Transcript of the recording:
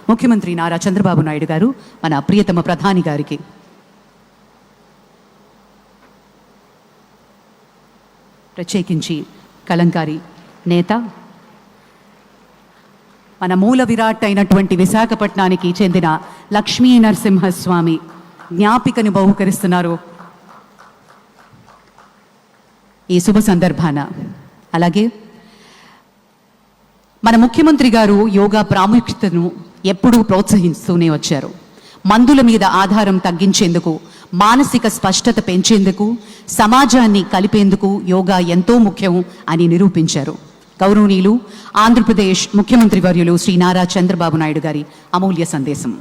ముఖ్యమంత్రి నారా చంద్రబాబు నాయుడు గారు మన ప్రియతమ ప్రధాని గారికి ప్రత్యేకించి కలంకారి నేత మన మూల విరాట్ అయినటువంటి విశాఖపట్నానికి చెందిన లక్ష్మీ నరసింహస్వామి జ్ఞాపికను బహుకరిస్తున్నారు ఈ శుభ సందర్భాన. అలాగే మన ముఖ్యమంత్రి గారు యోగా ప్రాముఖ్యతను ఎప్పుడూ ప్రోత్సహిస్తూనే వచ్చారు. మందుల మీద ఆధారం తగ్గించేందుకు, మానసిక స్పష్టత పెంచేందుకు, సమాజాన్ని కలిపేందుకు యోగా ఎంతో ముఖ్యం అని నిరూపించారు. గౌరవనీయులు ఆంధ్రప్రదేశ్ ముఖ్యమంత్రి వర్యులు శ్రీ నారా చంద్రబాబు నాయుడు గారి అమూల్య సందేశం.